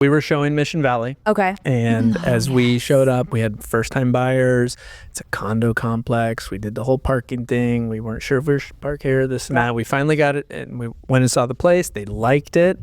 We were showing Mission Valley. Okay. And as we showed up, we had first-time buyers. It's a condo complex. We did the whole parking thing. We weren't sure if we should park here, this and that. We finally got it, and we went and saw the place. They liked it.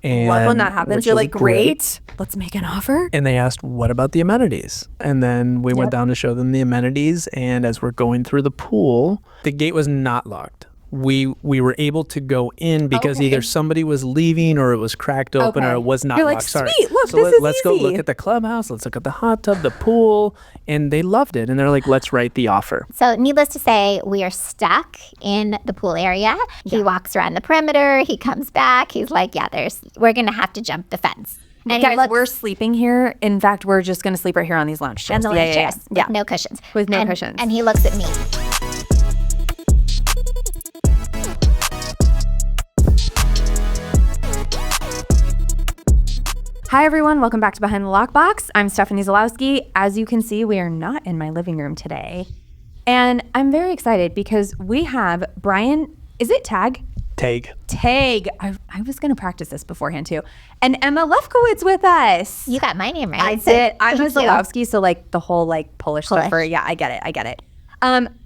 And love when that happens. You're like, great. Let's make an offer. And they asked, what about the amenities? And then we went down to show them the amenities. And as we're going through the pool, the gate was not locked. We were able to go in because either somebody was leaving or it was cracked open or it was not You're locked. Like, Sorry. Sweet, look, so this is let's go look at the clubhouse. Let's look at the hot tub, the pool. And they loved it. And they're like, let's write the offer. So needless to say, we are stuck in the pool area. He walks around the perimeter. He comes back. He's like, we're going to have to jump the fence. And guys, we're sleeping here. In fact, we're just going to sleep right here on these lounge chairs. And the lounge chairs with no cushions. With no cushions. And he looks at me. Hi, everyone. Welcome back to Behind the Lockbox. I'm Stephanie Zalowski. As you can see, we are not in my living room today. And I'm very excited because we have Brian, is it Tague? Tague. I was going to practice this beforehand, too. And Emma Lefkowitz with us. You got my name right. I did. I'm a Zalowski, so like the whole like Polish stuff. Yeah, I get it.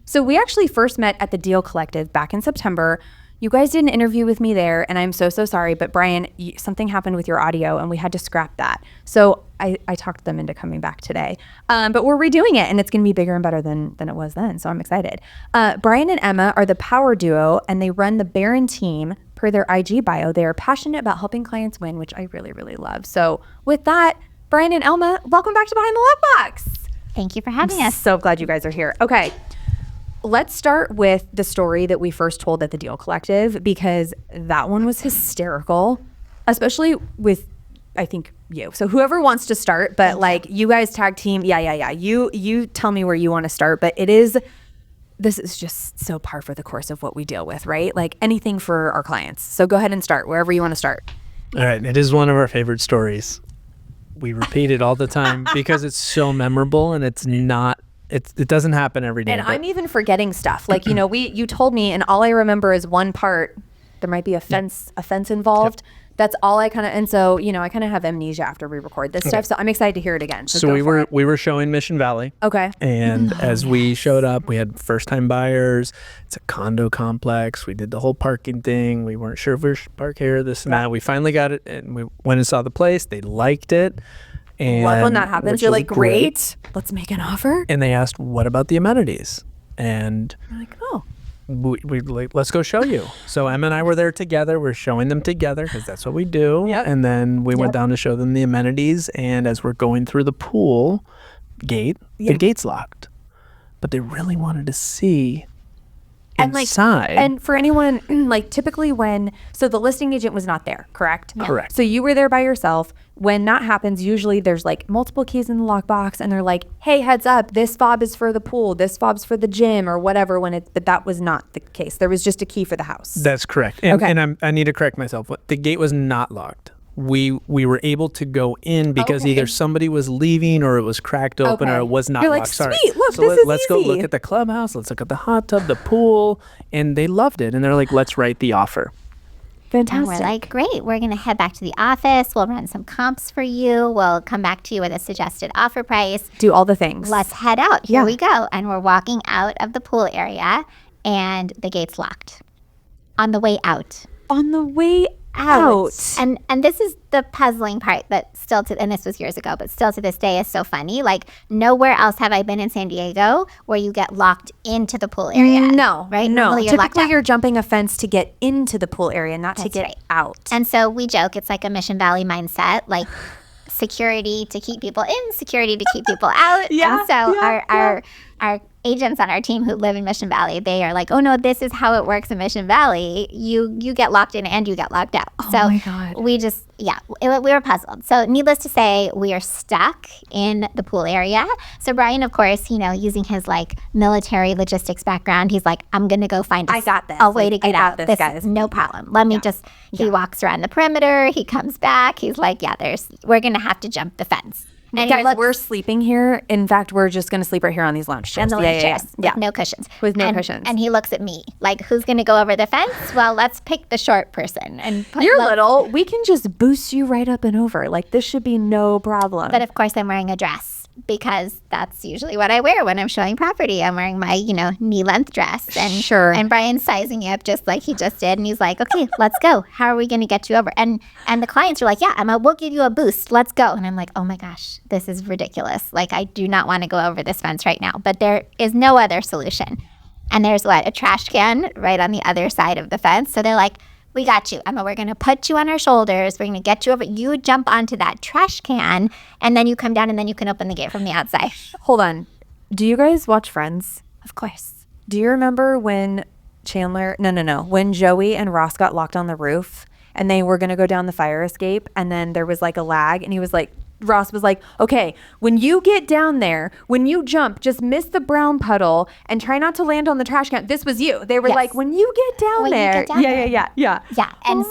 So we actually first met at the Deal Collective back in September. You guys did an interview with me there, and I'm so sorry. But Brian, something happened with your audio, and we had to scrap that. So I talked them into coming back today. But we're redoing it, and it's going to be bigger and better than it was then. So I'm excited. Brian and Emma are the power duo, and they run the Barron Team. Per their IG bio, they are passionate about helping clients win, which I really, really love. So with that, Brian and Emma, welcome back to Behind the Lockbox. Thank you for having us. So glad you guys are here. Okay. Let's start with the story that we first told at the Deal Collective, because that one was hysterical, especially with, I think, you. So whoever wants to start, but like you guys tag team. Yeah. You tell me where you want to start, but this is just so par for the course of what we deal with, right? Like anything for our clients. So go ahead and start wherever you want to start. All right. It is one of our favorite stories. We repeat it all the time because it's so memorable, and it doesn't happen every day. And I'm even forgetting stuff. Like, you told me, and all I remember is one part. There might be a fence involved. Yep. That's all I kind of, and so, I kind of have amnesia after we record this stuff. So I'm excited to hear it again. So we were showing Mission Valley. Okay. And as we showed up, we had first-time buyers. It's a condo complex. We did the whole parking thing. We weren't sure if we should park here, this and that. We finally got it, and we went and saw the place. They liked it. And love when that happens. You're like, great. Let's make an offer. And they asked, what about the amenities? And we're like, oh. We let's go show you. So Emma and I were there together. We're showing them together because that's what we do. Yep. And then we went down to show them the amenities. And as we're going through the pool gate, the gate's locked. But they really wanted to see inside. And for anyone, typically so the listing agent was not there, correct? Yeah. Correct. So you were there by yourself. When that happens, usually there's multiple keys in the lockbox, and they're like, hey, heads up, this fob is for the pool, this fob's for the gym, or whatever, but that was not the case. There was just a key for the house. That's correct. And I need to correct myself. The gate was not locked. We were able to go in because either somebody was leaving or it was cracked open or it was not You're locked. Sorry. Sweet, look, so this is let's easy. go look at the clubhouse. Let's look at the hot tub, the pool. And they loved it. And they're like, let's write the offer. Fantastic. And we're like, great, we're going to head back to the office. We'll run some comps for you. We'll come back to you with a suggested offer price. Do all the things. Let's head out. Here we go. And we're walking out of the pool area, and the gate's locked. On the way out. And this is the puzzling part that and this was years ago, but still to this day is so funny. Like, nowhere else have I been in San Diego where you get locked into the pool area. No. Right? No. Normally Typically you're jumping a fence to get into the pool area, not to get out. And so we joke, it's like a Mission Valley mindset, like security to keep people in, security to keep people out. And so our agents on our team who live in Mission Valley, they are like, oh no, this is how it works in Mission Valley. You get locked in and you get locked out. Oh my God. We just, we were puzzled. So needless to say, we are stuck in the pool area. So Brian, of course, using his military logistics background, he's like, I'm going to go find a way to get out. This is no problem. Let me he walks around the perimeter. He comes back. He's like, we're going to have to jump the fence. And guys, we're sleeping here. In fact, we're just going to sleep right here on these lounge chairs. And the lounge chairs with no cushions. With no cushions. And he looks at me like, who's going to go over the fence? Well, let's pick the short person. And you're little. We can just boost you right up and over. Like, this should be no problem. But of course, I'm wearing a dress because that's usually what I wear when I'm showing property. I'm wearing my, knee-length dress. And And Brian's sizing me up just like he just did. And he's like, okay, let's go. How are we going to get you over? And the clients are like, yeah, Emma, we'll give you a boost. Let's go. And I'm like, oh my gosh, this is ridiculous. Like, I do not want to go over this fence right now. But there is no other solution. And there's a trash can right on the other side of the fence. So they're like, we got you, Emma. We're going to put you on our shoulders. We're going to get you over. You jump onto that trash can, and then you come down, and then you can open the gate from the outside. Hold on. Do you guys watch Friends? Of course. Do you remember when when Joey and Ross got locked on the roof, and they were going to go down the fire escape, and then there was like a lag, and he was like, Ross was like, okay, when you get down there, when you jump, just miss the brown puddle and try not to land on the trash can. This was you. They were like, when you get down there. Yeah. And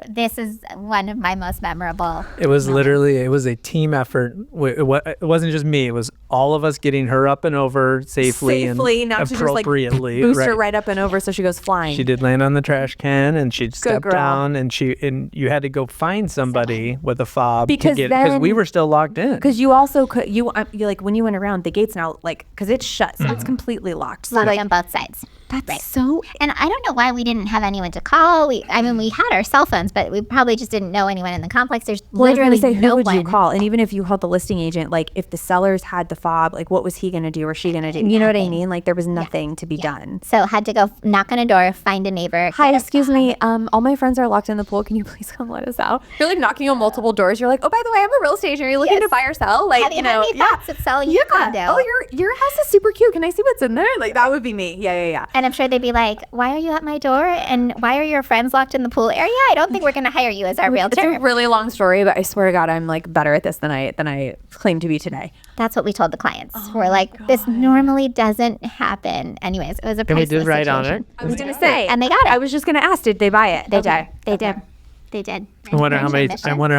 this is one of my most memorable. It was it was a team effort. It wasn't just me. It was all of us getting her up and over safely and not appropriately. To just boost her right up and over so she goes flying. She did land on the trash can, and she stepped down, and you had to go find somebody with a fob because we were still locked in. Because you also could you like when you went around, the gate's now because it's shut, so it's completely locked. So locked on both sides. That's right. So, and I don't know why we didn't have anyone to call. We had our cell phones, but we probably just didn't know anyone in the complex. There's literally who would you call? And even if you called the listing agent, like if the sellers had the fob, like what was he going to do or she going to do? You know what I mean? Like there was nothing to be done. So had to go knock on a door, find a neighbor. Hi, excuse me. All my friends are locked in the pool. Can you please come let us out? You're like knocking on multiple doors. You're like, oh, by the way, I'm a real estate agent. Are you looking to buy or sell? Like, have you had any thoughts of selling your condo? Oh, your house is super cute. Can I see what's in there? Like that would be me. Yeah. And I'm sure they'd be like, why are you at my door? And why are your friends locked in the pool area? I don't think we're going to hire you as our realtor. It's a really long story, but I swear to God, I'm like better at this than I claim to be today. That's what we told the clients. We're like, this normally doesn't happen. Anyways, it was a priceless situation. Can we do right on it? I was going to say. And they got it. I was just going to ask, did they buy it? They did. They did. I wonder how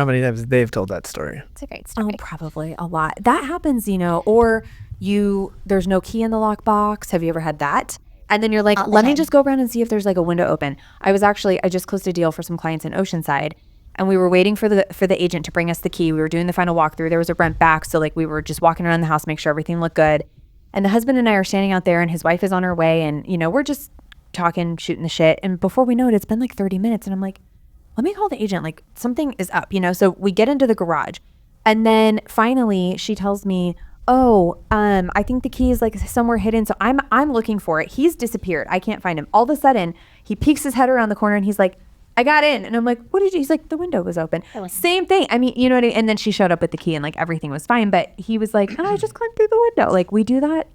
many times they've told that story. It's a great story. Oh, probably a lot. That happens, or there's no key in the lockbox. Have you ever had that? And then you're like, let me just go around and see if there's like a window open. I just closed a deal for some clients in Oceanside, and we were waiting for the agent to bring us the key. We were doing the final walkthrough. There was a rent back, so like we were just walking around the house, make sure everything looked good. And the husband and I are standing out there, and his wife is on her way, and we're just talking, shooting the shit. And before we know it, it's been like 30 minutes, and I'm like, let me call the agent. Like something is up, So we get into the garage, and then finally she tells me, I think the key is like somewhere hidden. So I'm looking for it. He's disappeared. I can't find him. All of a sudden, he peeks his head around the corner and he's like, I got in. And I'm like, what did you? He's like, the window was open. Same thing. I mean, you know what I mean? And then she showed up with the key and like everything was fine. But he was like, I just climbed through the window. Like we do that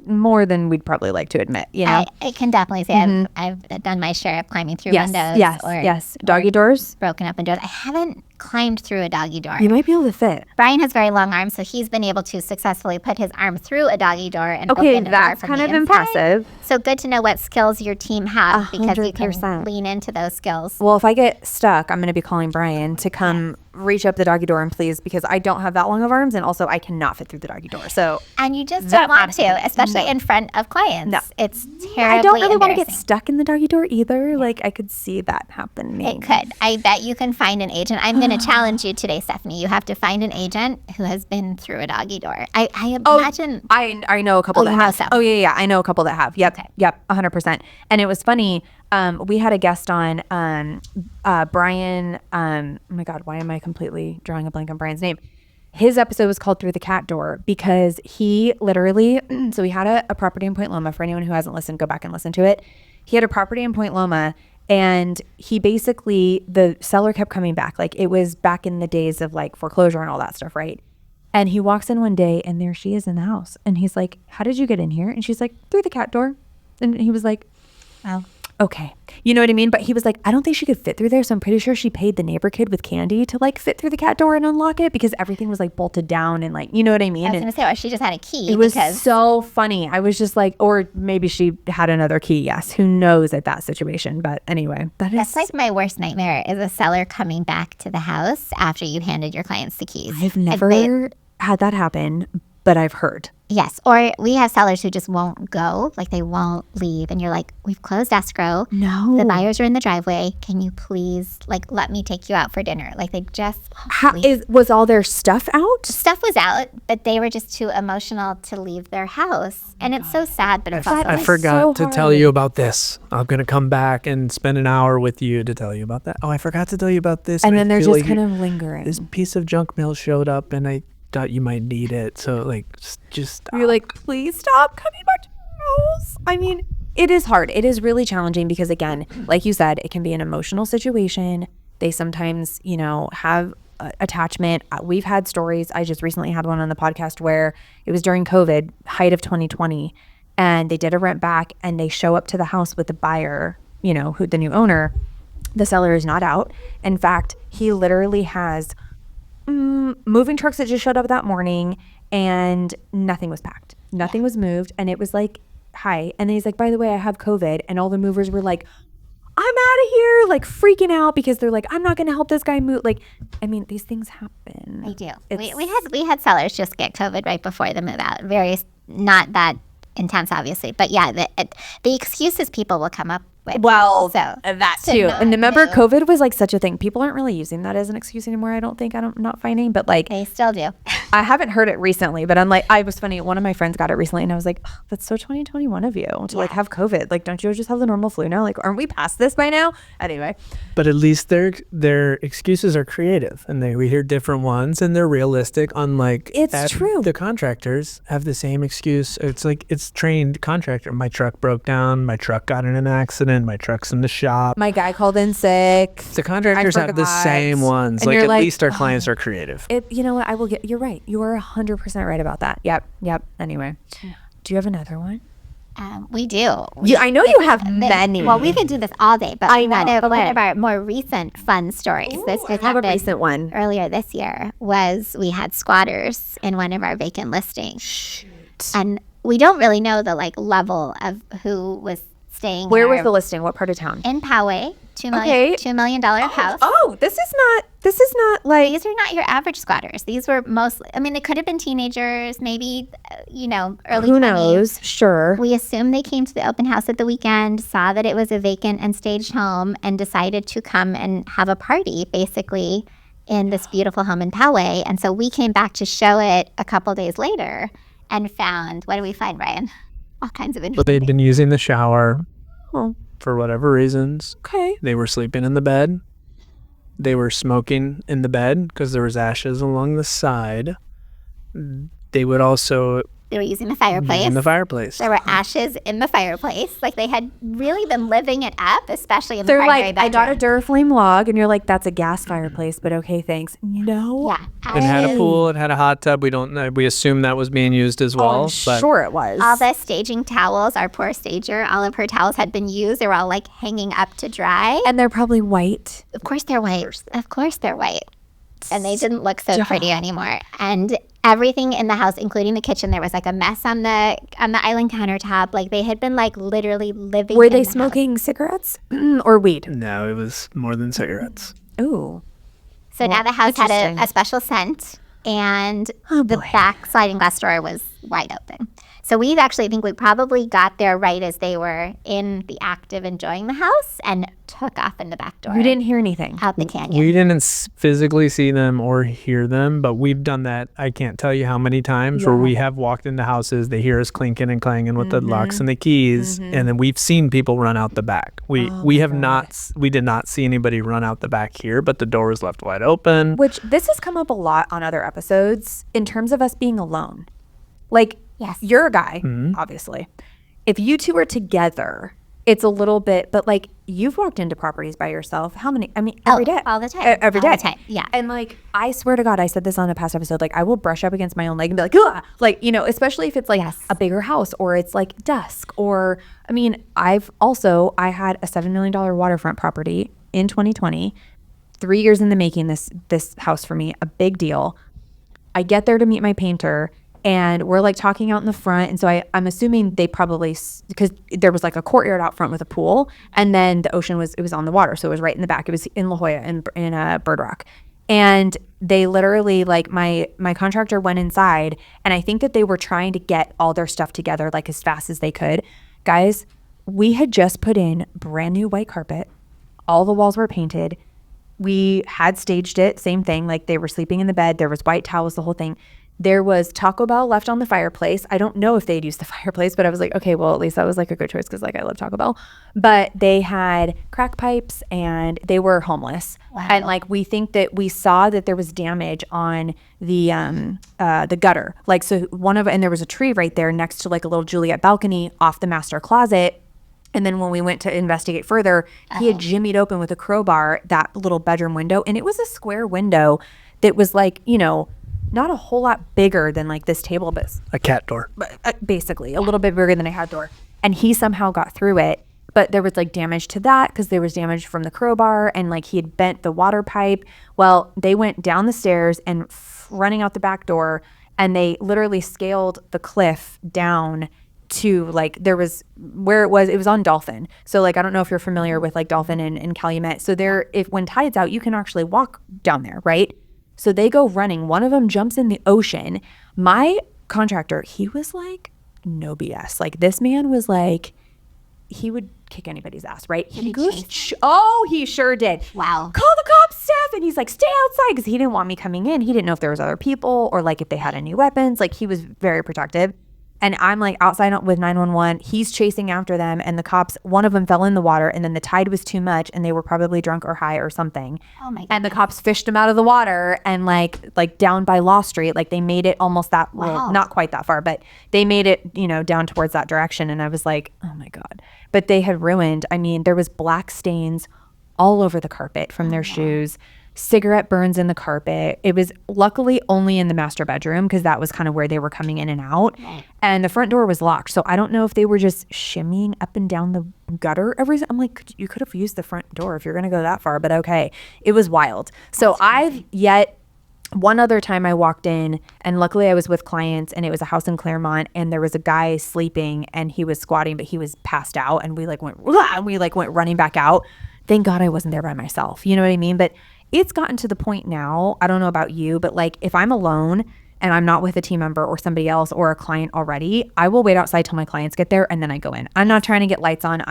more than we'd probably like to admit, I can definitely say I've done my share of climbing through windows. Yes. Doggy doors? Broken up doors. I haven't climbed through a doggy door. You might be able to fit. Brian has very long arms, so he's been able to successfully put his arm through a doggy door and open a door from that's kind of impressive. So good to know what skills your team have because you can lean into those skills. Well, if I get stuck, I'm going to be calling Brian to come reach up the doggy door and please, because I don't have that long of arms, and also I cannot fit through the doggy door. So and you just don't want to, especially in front of clients. No. It's terribly I don't really want to get stuck in the doggy door either. Like I could see that happening. It could. I bet you can find an agent. I'm going to challenge you today, Stephanie. You have to find an agent who has been through a doggy door. I imagine. I know a couple that have. Oh yeah. I know a couple that have. Yep. Okay. Yep. 100%. And it was funny. We had a guest on, Brian. Oh my God, why am I completely drawing a blank on Brian's name? His episode was called Through the Cat Door because he literally, so he had a property in Point Loma. For anyone who hasn't listened, go back and listen to it. He had a property in Point Loma, and he basically, the seller kept coming back. Like it was back in the days of like foreclosure and all that stuff, right? And he walks in one day and there she is in the house. And he's like, how did you get in here? And she's like, through the cat door. And he was like, oh. okay. You know what I mean? But he was like, I don't think she could fit through there. So I'm pretty sure she paid the neighbor kid with candy to like fit through the cat door and unlock it because everything was like bolted down and like, you know what I mean? I was going to say, or she just had a key. It was so funny. I was just like, or maybe she had another key. Yes. Who knows at that situation? But anyway, that's like my worst nightmare is a seller coming back to the house after you handed your clients the keys. I've never had that happen, but I've heard. Yes. Or we have sellers who just won't go, like they won't leave. And you're like, we've closed escrow. No. The buyers are in the driveway. Can you please, like, let me take you out for dinner? Like they just was all their stuff out? Stuff was out, but they were just too emotional to leave their house. And it's so sad, but it's also I forgot to tell you about this. I'm going to come back and spend an hour with you to tell you about that. Oh, I forgot to tell you about this. And then they're just like kind of lingering. This piece of junk mail showed up and I thought you might need it. So like, just stop. You're like, please stop coming back to my house. I mean, it is hard. It is really challenging because again, like you said, it can be an emotional situation. They sometimes, you know, have attachment. We've had stories. I just recently had one on the podcast where it was during COVID, height of 2020, and they did a rent back and they show up to the house with the buyer, you know, who the new owner. The seller is not out. In fact, he literally has moving trucks that just showed up that morning and nothing was packed. Nothing was moved. And it was like, hi. And then he's like, by the way, I have COVID. And all the movers were like, I'm out of here, like freaking out because they're like, I'm not going to help this guy move. Like, I mean, these things happen. They do. We had sellers just get COVID right before the move out. Not that intense, obviously. But yeah, the excuses people will come up with. Well, so that too. And remember, COVID was like such a thing. People aren't really using that as an excuse anymore. I don't think. I'm not finding, but like they still do. I haven't heard it recently, but I'm like, I was funny. One of my friends got it recently, and I was like, oh, that's so 2021 of you to like have COVID. Like, don't you just have the normal flu now? Like, aren't we past this by now? Anyway, but at least their excuses are creative, and we hear different ones, and they're realistic. Unlike true. The contractors have the same excuse. It's like it's trained contractor. My truck broke down. My truck got in an accident. My truck's in the shop. My guy called in sick. The contractors have the same ones. And like at least our clients are creative. You know what? I will get. You're right. You are 100% right about that. Yep. Anyway, do you have another one? We do. I know you have many. Well, we could do this all day, but I know. One of our more recent fun stories. This I have a recent one. Earlier this year was we had squatters in one of our vacant listings. Shoot. And we don't really know the like level of who was staying Where was the listing? What part of town? In Poway. $2 million house. Oh, this is not like. These are not your average squatters. These were mostly, I mean, they could have been teenagers, maybe, early 20s. Who knows? Sure. We assumed they came to the open house at the weekend, saw that it was a vacant and staged home, and decided to come and have a party, basically, in this beautiful home in Poway. And so we came back to show it a couple days later and found, what did we find, Ryan? All kinds of interesting. But they'd been using the shower. For whatever reasons. Okay. They were sleeping in the bed. They were smoking in the bed because there was ashes along the side. They would also... They were using the fireplace. There were ashes in the fireplace. Like they had really been living it up, especially in the primary bedroom. They're like, I got a Duraflame log, and you're like, that's a gas fireplace, but okay, thanks. No. Yeah. It had a pool. It had a hot tub. We assume that was being used as well. I'm sure it was. All the staging towels, our poor stager, all of her towels had been used. They were all like hanging up to dry. And they're probably white. Of course they're white. And they didn't look so pretty anymore. And everything in the house, including the kitchen, there was like a mess on the island countertop. Like they had been like literally living. Were they smoking cigarettes or weed? No, it was more than cigarettes. Ooh. So now the house had a special scent, and the back sliding glass door was wide open. So we actually think we probably got there right as they were in the act of enjoying the house and took off in the back door. You didn't hear anything? Out the canyon. We didn't physically see them or hear them, but we've done that. I can't tell you how many times where we have walked into houses, they hear us clinking and clanging with the locks and the keys, and then we've seen people run out the back. We did not see anybody run out the back here, but the door was left wide open. Which this has come up a lot on other episodes in terms of us being alone. Like, yes, you're a guy, obviously. If you two are together, it's a little bit, but like you've walked into properties by yourself. How many? I mean, every day. All the time. Every day. All the time. Yeah. And like, I swear to God, I said this on a past episode, like I will brush up against my own leg and be like, ugh! Like, you know, especially if it's like a bigger house or it's like dusk or, I mean, I had a $7 million waterfront property in 2020, 3 years in the making, this house for me, a big deal. I get there to meet my painter and we're like talking out in the front. And so I'm assuming they probably, because there was like a courtyard out front with a pool and then the ocean was on the water. So it was right in the back. It was in La Jolla in Bird Rock. And they literally, like my contractor went inside and I think that they were trying to get all their stuff together like as fast as they could. Guys, we had just put in brand new white carpet. All the walls were painted. We had staged it, same thing, like they were sleeping in the bed. There was white towels, the whole thing. There was Taco Bell left on the fireplace. I don't know if they'd used the fireplace, but I was like, okay, well, at least that was like a good choice because like I love Taco Bell. But they had crack pipes and they were homeless. Wow. And like we think that we saw that there was damage on the gutter. Like so and there was a tree right there next to like a little Juliet balcony off the master closet. And then when we went to investigate further, he had jimmied open with a crowbar that little bedroom window. And it was a square window that was like, you know, not a whole lot bigger than like this table, but A cat door. basically a little bit bigger than a hat door. And he somehow got through it. But there was like damage to that because there was damage from the crowbar and like he had bent the water pipe. Well, they went down the stairs and running out the back door and they literally scaled the cliff down to like it was on Dolphin. So like I don't know if you're familiar with like Dolphin and Calumet. So when tide's out, you can actually walk down there, right? So they go running. One of them jumps in the ocean. My contractor, he was like, no BS. Like this man was like, he would kick anybody's ass, right? He sure did. Wow. Call the cops, Steph. And he's like, stay outside because he didn't want me coming in. He didn't know if there was other people or like if they had any weapons. Like he was very protective. And I'm like outside with 911. He's chasing after them. And the cops, one of them fell in the water and then the tide was too much and they were probably drunk or high or something. Oh my God. And the cops fished him out of the water and like down by Law Street, like they made it almost that, well, not quite that far, but they made it, you know, down towards that direction. And I was like, oh my God. But they had ruined, I mean, there was black stains all over the carpet from their shoes. Cigarette burns in the carpet. It was luckily only in the master bedroom because that was kind of where they were coming in and out. And the front door was locked. So I don't know if they were just shimmying up and down the gutter I'm like, you could have used the front door if you're going to go that far, but okay. It was wild. So one other time I walked in and luckily I was with clients and it was a house in Claremont and there was a guy sleeping and he was squatting, but he was passed out and we went running back out. Thank God I wasn't there by myself. You know what I mean? But it's gotten to the point now, I don't know about you, but like if I'm alone and I'm not with a team member or somebody else or a client already, I will wait outside till my clients get there and then I go in. I'm not trying to get lights on.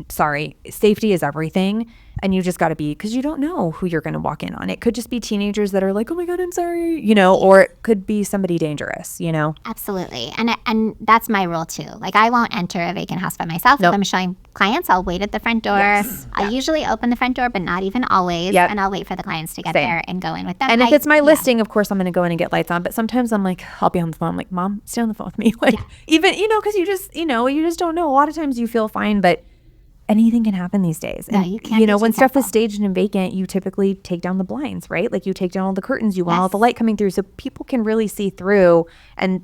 Sorry. Safety is everything. And you just got to be, because you don't know who you're going to walk in on. It could just be teenagers that are like, oh my God, I'm sorry, you know, or it could be somebody dangerous, you know? Absolutely. And that's my rule too. Like I won't enter a vacant house by myself. Nope. If I'm showing clients, I'll wait at the front door. Yes. I usually open the front door, but not even always. Yep. And I'll wait for the clients to get Same. there and go in with them. And if it's my listing, of course, I'm going to go in and get lights on. But sometimes I'm like, I'll be on the phone. I'm like, Mom, stay on the phone with me. Like, even, you know, because you just don't know. A lot of times you feel fine, but anything can happen these days. And, you can't you know, be when too stuff is careful. staged and vacant, you typically take down the blinds, right? Like you take down all the curtains, you want all the light coming through so people can really see through. And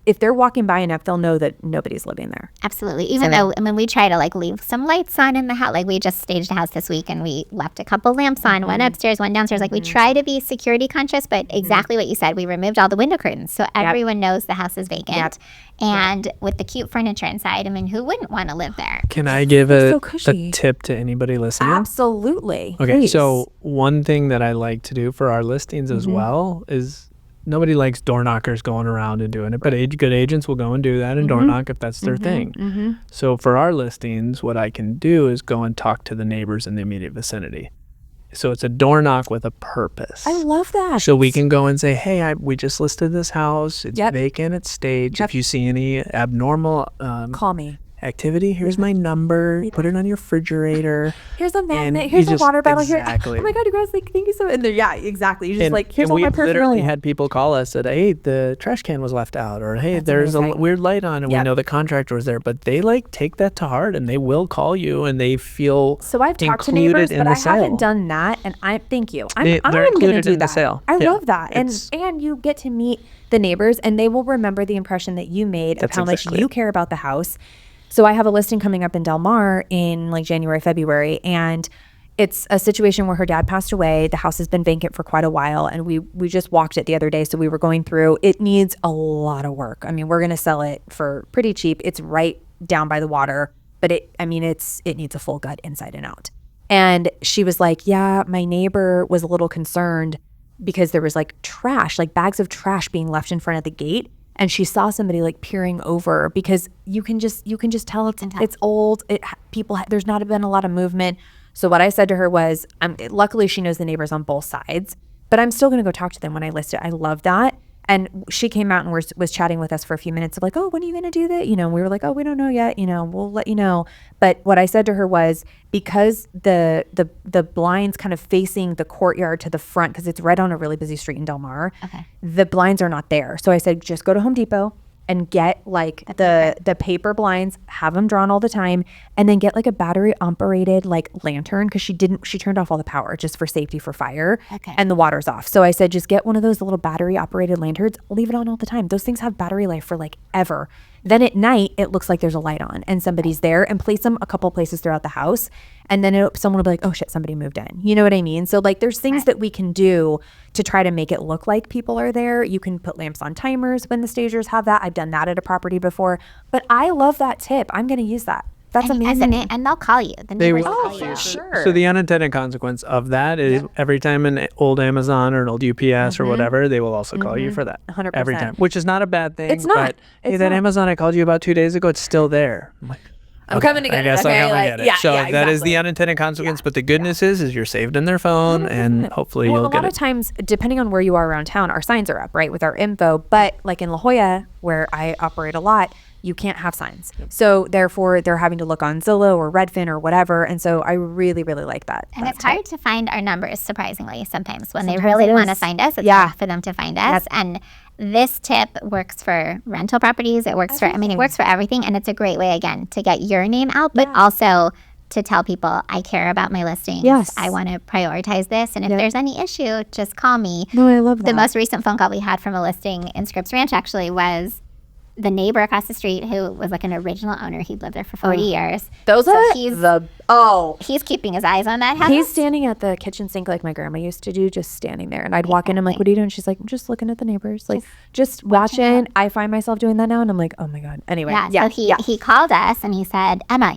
if they're walking by enough, they'll know that nobody's living there. Absolutely. Even though, I mean, we try to like leave some lights on in the house. Like we just staged a house this week and we left a couple lamps on, one upstairs, one downstairs. Like we try to be security conscious, but exactly what you said, we removed all the window curtains. So everyone knows the house is vacant. And with the cute furniture inside, I mean, who wouldn't want to live there? Can I give a cushy. tip to anybody listening? Absolutely. Okay, Please. so one thing that I like to do for our listings as well is nobody likes door knockers going around and doing it, but good agents will go and do that and door knock if that's their thing. So for our listings, what I can do is go and talk to the neighbors in the immediate vicinity. So it's a door knock with a purpose. I love that. So we can go and say, hey, we just listed this house. It's vacant. It's staged. If you see any abnormal call me. activity. Here's my number. Put it on your refrigerator. Here's a magnet. And Here's you a water bottle. exactly. Here. Oh my God, you guys, like, thank you so much. And yeah, exactly. You just And, like, here's and all we my personal. literally had people call us that, hey, the trash can was left out, or hey, there's a weird light on, and we know the contractor was there. But they like take that to heart, and they will call you, and they feel So I've talked to included neighbors, in but the I sale. haven't done that. And thank you. I'm They're going to included do in the that. sale. I Yeah. love that. And you get to meet the neighbors, and they will remember the impression that you made of That's how exactly much you it. care about the house. So I have a listing coming up in Del Mar in like January, February, and it's a situation where her dad passed away. The house has been vacant for quite a while, and we just walked it the other day. So we were going through. It needs a lot of work. I mean, we're going to sell it for pretty cheap. It's right down by the water, but it needs a full gut inside and out. And she was like, yeah, my neighbor was a little concerned because there was like trash, like bags of trash being left in front of the gate. And she saw somebody like peering over because you can just tell it's old. There's not been a lot of movement. So what I said to her was, luckily she knows the neighbors on both sides, but I'm still going to go talk to them when I list it. I love that. And she came out and was chatting with us for a few minutes of like, oh, when are you going to do that? And we were like, oh, we don't know yet. We'll let you know. But what I said to her was, because the blinds kind of facing the courtyard to the front, because it's right on a really busy street in Del Mar, the blinds are not there. So I said, just go to Home Depot and get like the paper blinds, have them drawn all the time, and then get like a battery operated like lantern, because she turned off all the power just for safety for fire, and the water's off. So I said, just get one of those little battery operated lanterns, leave it on all the time. Those things have battery life for like ever. Then at night, it looks like there's a light on and somebody's there, and place them a couple places throughout the house. And then someone will be like, oh shit, somebody moved in. You know what I mean? So like there's things that we can do to try to make it look like people are there. You can put lamps on timers when the stagers have that. I've done that at a property before. But I love that tip. I'm going to use that. That's amazing. And they'll call you. The neighbors will call you. Sure. So the unintended consequence of that is every time an old Amazon or an old UPS or whatever, they will also call you for that. 100%. Every time, which is not a bad thing. It's not. But, hey, that Amazon I called you about 2 days ago, it's still there. I'm like, I'm coming to get it. I guess Okay, I'm coming like, to get it. yeah, So yeah, that is the exactly. unintended consequence. But the good news is you're saved in their phone, and hopefully Well, you'll a get lot it. of times, depending on where you are around town, our signs are up, right, with our info. But like in La Jolla, where I operate a lot, you can't have signs. So therefore, they're having to look on Zillow or Redfin or whatever. And so I really, really like that. And it's hard to find our numbers, surprisingly, sometimes when they really want to find us. It's hard for them to find us. And this tip works for rental properties. It works it works for everything. And it's a great way, again, to get your name out, but also to tell people, I care about my listings. Yes. I want to prioritize this. And if there's any issue, just call me. No, I love that. The most recent phone call we had from a listing in Scripps Ranch actually was the neighbor across the street who was like an original owner. He'd lived there for 40 years. Those So are he's he's keeping his eyes on that house. He's standing at the kitchen sink like my grandma used to do, just standing there. And I'd walk in, I'm like, what are you doing? She's like, I'm just looking at the neighbors, like just watching. I find myself doing that now, and I'm like, oh my God. Anyway, So he called us and he said, Emma,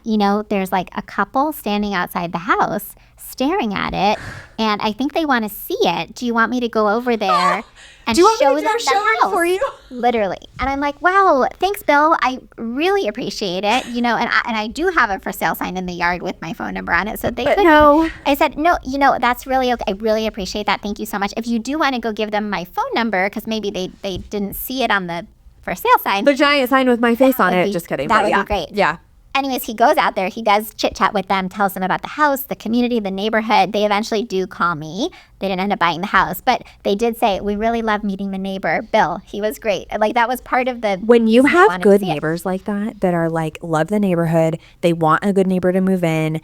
there's like a couple standing outside the house staring at it, and I think they want to see it. Do you want me to go over there and show them the house for you? Literally. And I'm like, wow, thanks, Bill. I really appreciate it. And I do have a for sale sign in the yard with my phone number on it, so they could. No. I said, no, that's really okay. I really appreciate that. Thank you so much. If you do want to go give them my phone number, because maybe they didn't see it on the for sale sign. The giant sign with my face on it. Just kidding. That But would be great. Yeah. Anyways, he goes out there, he does chit chat with them, tells them about the house, the community, the neighborhood. They eventually do call me. They didn't end up buying the house, but they did say, we really love meeting the neighbor, Bill. He was great. Like that was part of the. When you have wanted to good see it. neighbors like that are like, love the neighborhood, they want a good neighbor to move in,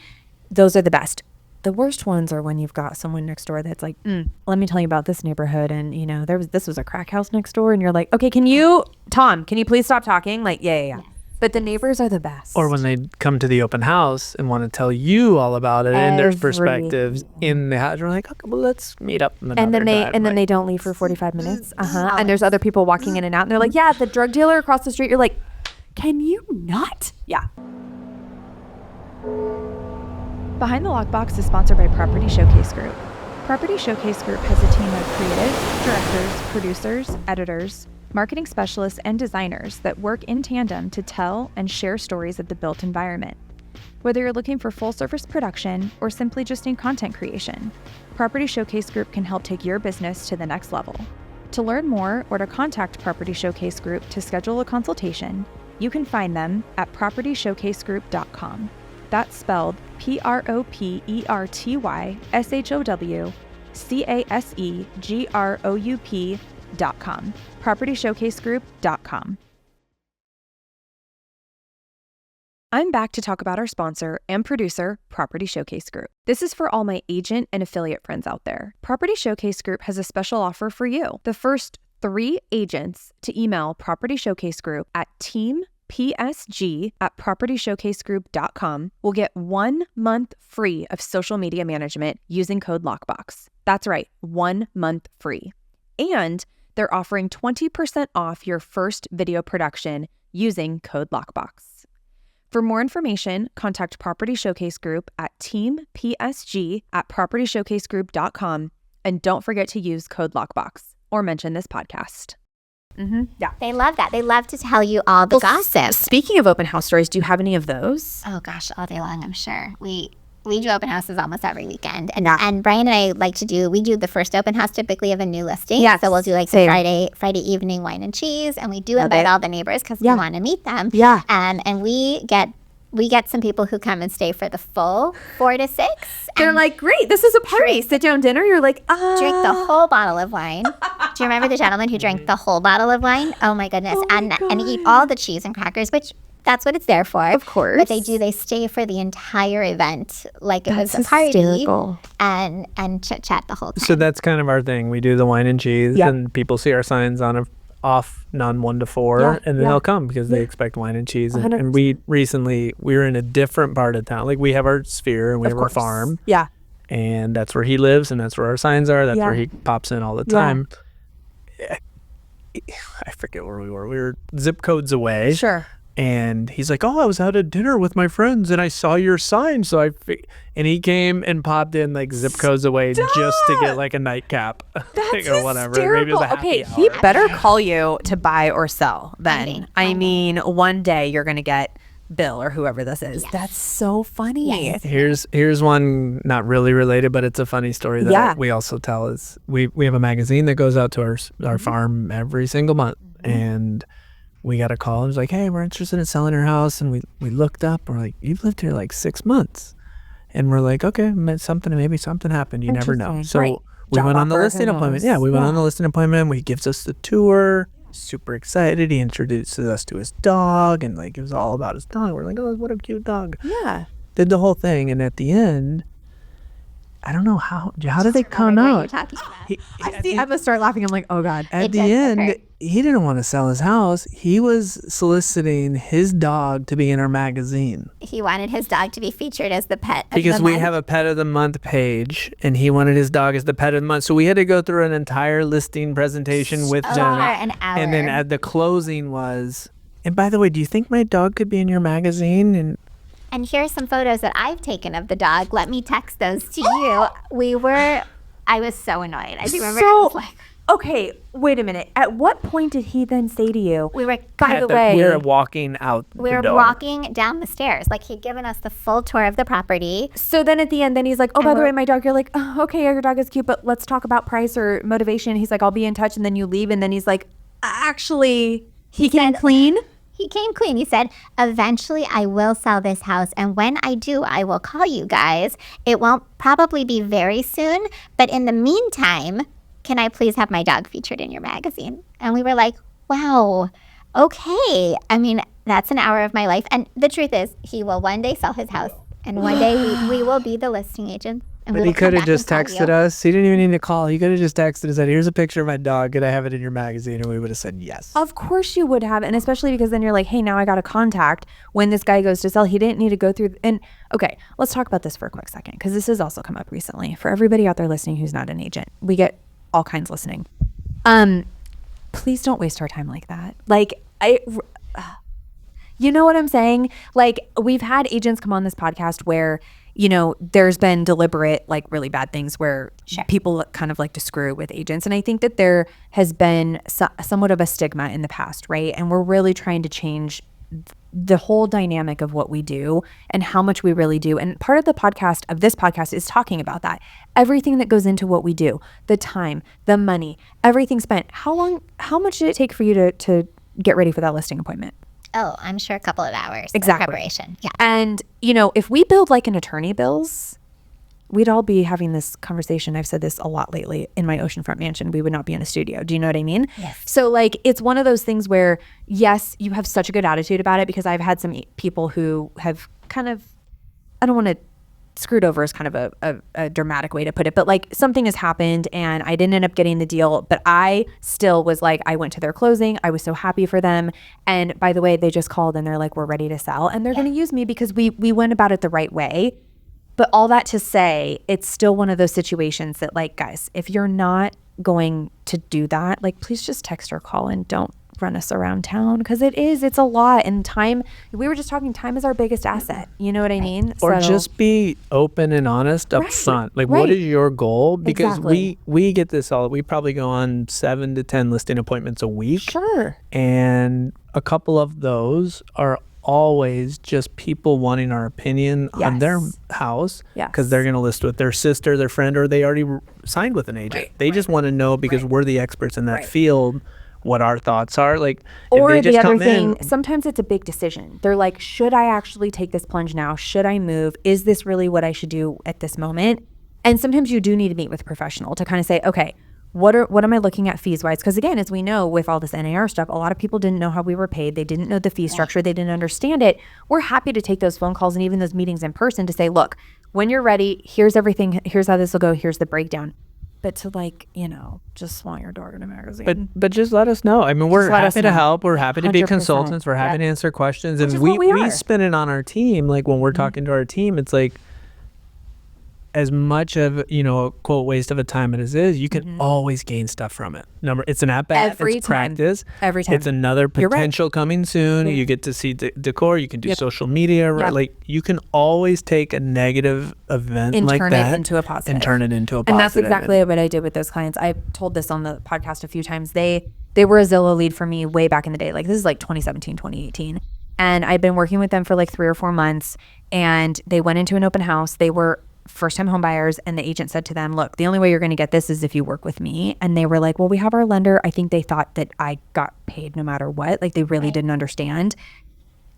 those are the best. The worst ones are when you've got someone next door that's like, let me tell you about this neighborhood. And, this was a crack house next door. And you're like, okay, Tom, can you please stop talking? Like, yeah. But the neighbors are the best. Or when they come to the open house and want to tell you all about it and their perspectives in the house, you're like, okay, well, let's meet up another and then time. they don't leave for 45 minutes. And there's other people walking in and out, and they're like, yeah, the drug dealer across the street. You're like, can you not? Yeah. Behind the Lockbox is sponsored by Property Showcase Group. Property Showcase Group has a team of creatives, directors, producers, editors, marketing specialists, and designers that work in tandem to tell and share stories of the built environment. Whether you're looking for full-service production or simply just in content creation, Property Showcase Group can help take your business to the next level. To learn more or to contact Property Showcase Group to schedule a consultation, You can find them at propertyshowcasegroup.com. That's spelled PROPERTYSHOWCASEGROUP.com. PropertyShowcaseGroup.com. I'm back to talk about our sponsor and producer, Property Showcase Group. This is for all my agent and affiliate friends out there. Property Showcase Group has a special offer for you. The first 3 agents to email Property Showcase Group at teampsg@propertyshowcasegroup.com will get 1 month free of social media management using code LOCKBOX. That's right, 1 month free. And they're offering 20% off your first video production using code LOCKBOX. For more information, contact Property Showcase Group at teampsg@propertyshowcasegroup.com, and don't forget to use code LOCKBOX or mention this podcast. Yeah. They love that. They love to tell you all the gossip. Speaking of open house stories, do you have any of those? Oh gosh, all day long, I'm sure. We do open houses almost every weekend. And Brian and I we do the first open house typically of a new listing. Yes, so we'll do like the Friday evening wine and cheese, and we do invite all the neighbors because we want to meet them. Yeah. And we get some people who come and stay for the full 4 to 6. They're like, great, this is a party. Sit down dinner. You're like, drink the whole bottle of wine. Do you remember the gentleman who drank the whole bottle of wine? Oh my goodness. And eat all the cheese and crackers, which that's what it's there for. Of course. But they stay for the entire event like it was a party. Hysterical. And chit-chat the whole time. So that's kind of our thing. We do the wine and cheese, Yep. and people see our signs on off none 1 to 4, and then they'll come because they expect wine and cheese. And we were in a different part of town. Like, we have our sphere and we have our farm. Yeah. And that's where he lives, and that's where our signs are. That's where he pops in all the time. I forget where we were. We were zip codes away. Sure. And he's like, "Oh, I was out at dinner with my friends, and I saw your sign." So and he came and popped in like zip codes away just to get like a nightcap or whatever. Maybe it was a happy hour. He better call you to buy or sell then. I mean, one day you're going to get Bill or whoever this is. Yes. That's so funny. Yes. Here's one not really related, but it's a funny story that we also tell is we have a magazine that goes out to our farm every single month, and we got a call. It was like, "Hey, we're interested in selling our house." And we looked up. We're like, "You've lived here like 6 months." And we're like, "Okay, maybe something happened. You never know." So we went on the listing appointment. Yeah, we went on the listing appointment. He gives us the tour. Super excited. He introduces us to his dog, and like it was all about his dog. We're like, "Oh, what a cute dog." Yeah. Did the whole thing, and at the end, I don't know how did it come out? I'm gonna start laughing. I'm like, oh God. At the end, he didn't want to sell his house. He was soliciting his dog to be in our magazine. He wanted his dog to be featured as the pet of Because the we month. have a pet of the month page, and he wanted his dog as the pet of the month. So we had to go through an entire listing presentation with Jen. An hour. And then at the closing was, "And by the way, do you think my dog could be in your magazine?" And here's some photos that I've taken of the dog. Let me text those to you. I was so annoyed. I remember. I was like, okay, wait a minute. At what point did he then say to you, we were by the way, we were walking out we the were door. walking down the stairs. Like, he'd given us the full tour of the property. so then at the end, then he's like, "Oh, by the way, my dog," you're like, "Oh, okay, your dog is cute, but let's talk about price or motivation." He's like, "I'll be in touch." And then you leave. And then he's like, "Actually, he came clean." He came clean. He said, "Eventually I will sell this house. And when I do, I will call you guys. It won't probably be very soon. But in the meantime, can I please have my dog featured in your magazine?" And we were like, wow, okay. I mean, that's an hour of my life. And the truth is, he will one day sell his house. And one day we will be the listing agent. And But he could have just texted us. He didn't even need to call. He could have just texted and said, "Here's a picture of my dog. Could I have it in your magazine?" And we would have said yes. Of course you would have. And especially because then you're like, hey, now I got a contact when this guy goes to sell. He didn't need to go through. And okay, let's talk about this for a quick second, because this has also come up recently. For everybody out there listening who's not an agent, we get all kinds listening. Please don't waste our time like that. Like, you know what I'm saying? Like, we've had agents come on this podcast where, you know, there's been deliberate, like, really bad things where people kind of like to screw with agents. And I think that there has been somewhat of a stigma in the past, right? And we're really trying to change the whole dynamic of what we do and how much we really do. And part of this podcast is talking about that. Everything that goes into what we do, the time, the money, everything spent. How much did it take for you to get ready for that listing appointment? Oh, I'm sure a couple of hours Exactly. of preparation. Yeah. And, you know, if we build like an attorney bills, we'd all be having this conversation. I've said this a lot lately in my oceanfront mansion. We would not be in a studio. Do you know what I mean? Yes. So like, it's one of those things where, yes, you have such a good attitude about it, because I've had some people who have kind of, I don't want to, screwed over is kind of a dramatic way to put it, but like something has happened and I didn't end up getting the deal, but I still was like, I went to their closing. I was so happy for them. And by the way, they just called and they're like, we're ready to sell, and they're going to use me because we went about it the right way. But all that to say, it's still one of those situations that, like, guys, if you're not going to do that, like, please just text or call and don't run us around town, because it's a lot. And time, we were just talking, time is our biggest asset. You know what I mean? Or So- just be open and honest up front. Like, what is your goal? Because Exactly. we get this all. We probably go on 7 to 10 listing appointments a week. Sure. And a couple of those are always just people wanting our opinion on their house, Yes. because they're going to list with their sister, their friend, or they already signed with an agent. They just want to know, because we're the experts in that field, what our thoughts are. Like, Or if they the just other come thing, in, sometimes it's a big decision. They're like, should I actually take this plunge now? Should I move? Is this really what I should do at this moment? And sometimes you do need to meet with a professional to kind of say, okay, what am I looking at fees wise? Because again, as we know, with all this NAR stuff, a lot of people didn't know how we were paid. They didn't know the fee structure. They didn't understand it. We're happy to take those phone calls and even those meetings in person to say, look, when you're ready, here's everything. Here's how this will go. Here's the breakdown. But to, like, you know, just want your dog in a magazine. but just let us know. I mean, we're let us happy to know. help. We're happy to be 100%. consultants. We're happy to answer questions. Which And is what we are. we spin it on our team. Like, when we're talking to our team, it's like, as much of, you know, a quote waste of a time as it is, you can always gain stuff from it. It's an at-bat, Every it's time. practice. Every time. It's another You're right. potential coming soon. You get to see decor. You can do social media. Right? Yep. Like, you can always take a negative event And like turn that it into a positive. and turn it into a positive. And that's exactly what I did with those clients. I told this on the podcast a few times. They were a Zillow lead for me way back in the day. Like, this is like 2017, 2018. And I'd been working with them for like 3 or 4 months, and they went into an open house. They were first-time home buyers, and the agent said to them, look, the only way you're going to get this is if you work with me. And they were like, well, we have our lender. I think they thought that I got paid no matter what. Like, they really didn't understand.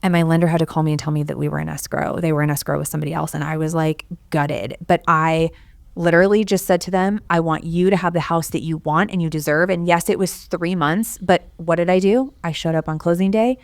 And my lender had to call me and tell me that we were in escrow. They were in escrow with somebody else. And I was like gutted. But I literally just said to them, I want you to have the house that you want and you deserve. And yes, it was 3 months, but what did I do? I showed up on closing day.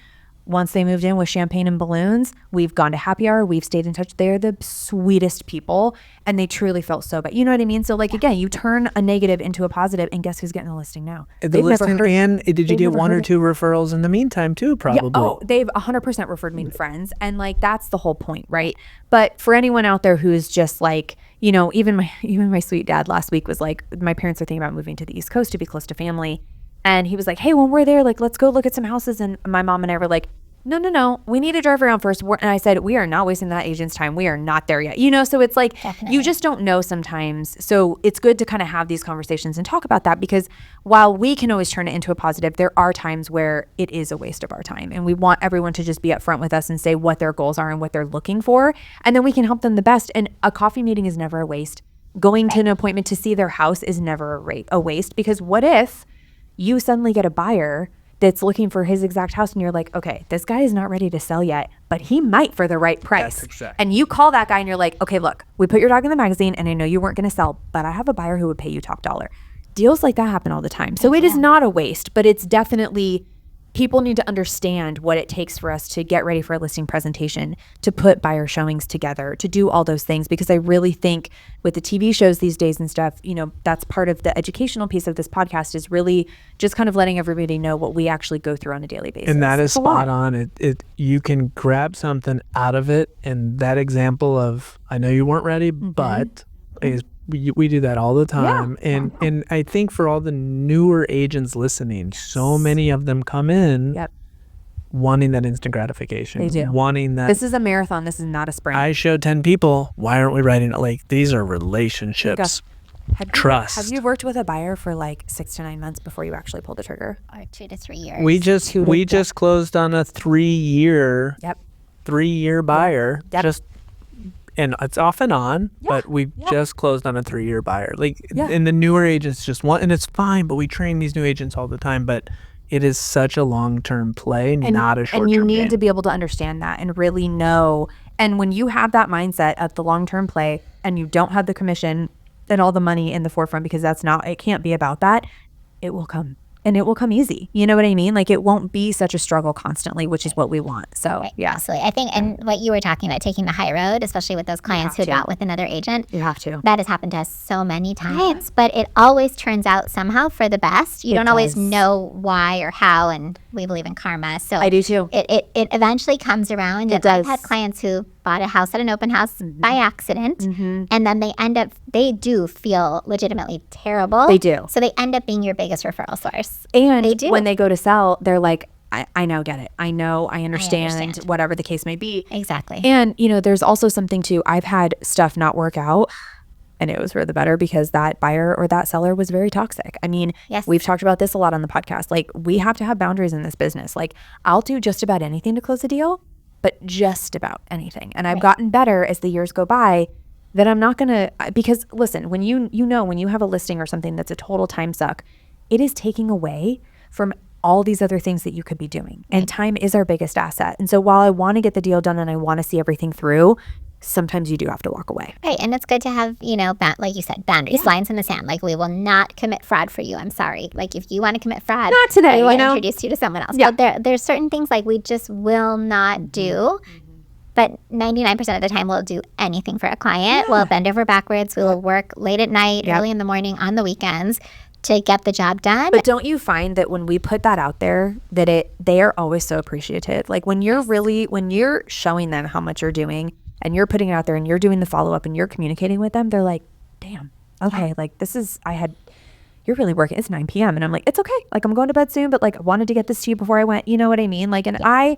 Once they moved in with champagne and balloons, we've gone to happy hour. We've stayed in touch. They're the sweetest people, and they truly felt so bad. You know what I mean? So, like, again, you turn a negative into a positive, and guess who's getting the listing now? The listing, and did you get 1 or 2 referrals in the meantime too? Probably. Yeah, they've 100% referred me to friends, and like, that's the whole point, right? But for anyone out there who's just like, you know, even my sweet dad last week was like, my parents are thinking about moving to the East Coast to be close to family. And he was like, hey, when we're there, like, let's go look at some houses. And my mom and I were like, no, we need to drive around first. And I said, we are not wasting that agent's time. We are not there yet. You know, so it's like, you just don't know sometimes. So it's good to kind of have these conversations and talk about that, because while we can always turn it into a positive, there are times where it is a waste of our time. And we want everyone to just be upfront with us and say what their goals are and what they're looking for. And then we can help them the best. And a coffee meeting is never a waste. Going to an appointment to see their house is never a waste, because what if you suddenly get a buyer that's looking for his exact house and you're like, okay, this guy is not ready to sell yet, but he might for the right price. That's exactly. And you call that guy and you're like, okay, look, we put your dog in the magazine and I know you weren't going to sell, but I have a buyer who would pay you top dollar. Deals like that happen all the time. So it is not a waste, but it's definitely, people need to understand what it takes for us to get ready for a listing presentation, to put buyer showings together, to do all those things. Because I really think with the TV shows these days and stuff, you know, that's part of the educational piece of this podcast, is really just kind of letting everybody know what we actually go through on a daily basis. And that is It's a lot. spot on. It you can grab something out of it. And that example of, I know you weren't ready, but is, we do that all the time. And I think for all the newer agents listening, so many of them come in wanting that instant gratification. They do. Wanting that. This is a marathon. This is not a sprint. I showed 10 people. Why aren't we writing it? Like, these are relationships. Trust. Have you worked with a buyer for like 6 to 9 months before you actually pulled the trigger? Or 2 to 3 years. We just closed on a 3-year buyer. Yep. And it's off and on, but we just closed on a 3-year buyer. Like, and the newer agents just want, and it's fine, but we train these new agents all the time. But it is such a long-term play, not a short-term And you need game. to be able to understand that and really know. And when you have that mindset at the long-term play and you don't have the commission and all the money in the forefront, because it can't be about that, it will come. And it will come easy. You know what I mean? Like, it won't be such a struggle constantly, which is what we want. So, Right, yeah. absolutely. I think, and what you were talking about, taking the high road, especially with those clients who got with another agent. You have to. That has happened to us so many times, but it always turns out somehow for the best. You don't always know why or how, and we believe in karma. So I do too. It eventually comes around. It I've does. had clients who bought a house at an open house by accident, and then they do feel legitimately terrible. They do. So they end up being your biggest referral source. And They do. when they go to sell, they're like, I now get it. I know, I understand, understand. whatever the case may be. Exactly. And, there's also something too. I've had stuff not work out, and it was for the better because that buyer or that seller was very toxic. I mean, Yes. we've talked about this a lot on the podcast. Like, we have to have boundaries in this business. Like, I'll do just about anything to close a deal, but just about anything. And I've gotten better as the years go by that I'm not going to, because listen, when when you have a listing or something that's a total time suck, it is taking away from all these other things that you could be doing. And time is our biggest asset. And so while I want to get the deal done and I want to see everything through, sometimes you do have to walk away. Right, and it's good to have, like you said, boundaries, lines in the sand. Like, we will not commit fraud for you. I'm sorry. Like, if you want to commit fraud, Not today, we will you know? introduce you to someone else. Yeah. But there's certain things like we just will not do. But 99% of the time, we'll do anything for a client. We'll bend over backwards. We will work late at night, early in the morning, on the weekends to get the job done. But don't you find that when we put that out there, that they are always so appreciative? Like, when you're showing them how much you're doing and you're putting it out there and you're doing the follow-up and you're communicating with them, they're like, damn, okay, like, you're really working. It's 9 p.m. And I'm like, it's okay. Like, I'm going to bed soon, but like, I wanted to get this to you before I went. You know what I mean? Like, and I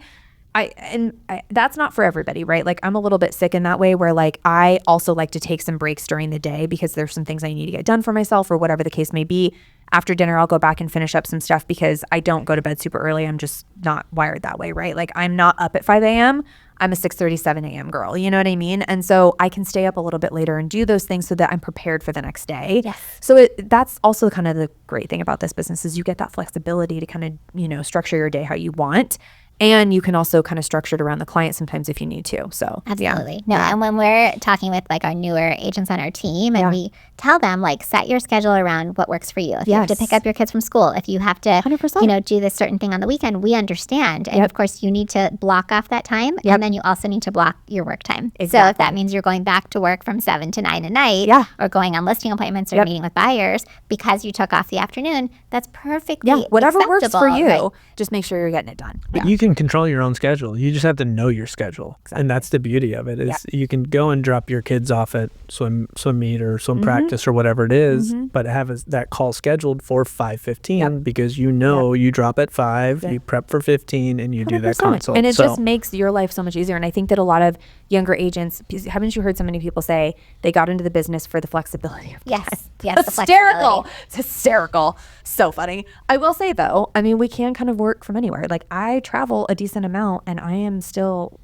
that's not for everybody, right? Like, I'm a little bit sick in that way where, like, I also like to take some breaks during the day because there's some things I need to get done for myself or whatever the case may be. After dinner, I'll go back and finish up some stuff because I don't go to bed super early. I'm just not wired that way, right? Like, I'm not up at 5 a.m. I'm a 6:37 a.m. girl. You know what I mean? And so I can stay up a little bit later and do those things so that I'm prepared for the next day. Yes. So that's also kind of the great thing about this business is you get that flexibility to kind of, structure your day how you want. And you can also kind of structure it around the client sometimes if you need to. So Absolutely. No, and when we're talking with like our newer agents on our team and we tell them like set your schedule around what works for you. If you have to pick up your kids from school, if you have to 100%. Do this certain thing on the weekend, we understand. And of course you need to block off that time and then you also need to block your work time. So if that means you're going back to work from 7 to 9 at night or going on listing appointments or meeting with buyers because you took off the afternoon, that's perfectly whatever works for you. Right? Just make sure you're getting it done. But you can control your own schedule. You just have to know your schedule. And that's the beauty of it is you can go and drop your kids off at swim meet or swim practice or whatever it is, but have that call scheduled for 5:15 because you drop at 5, you prep for 15 and you do that consult. And it just makes your life so much easier. And I think that a lot of younger agents, haven't you heard so many people say they got into the business for the flexibility of Yes, the hysterical. flexibility. It's hysterical. So funny. I will say though, I mean, we can kind of work from anywhere. Like, I travel a decent amount and I am still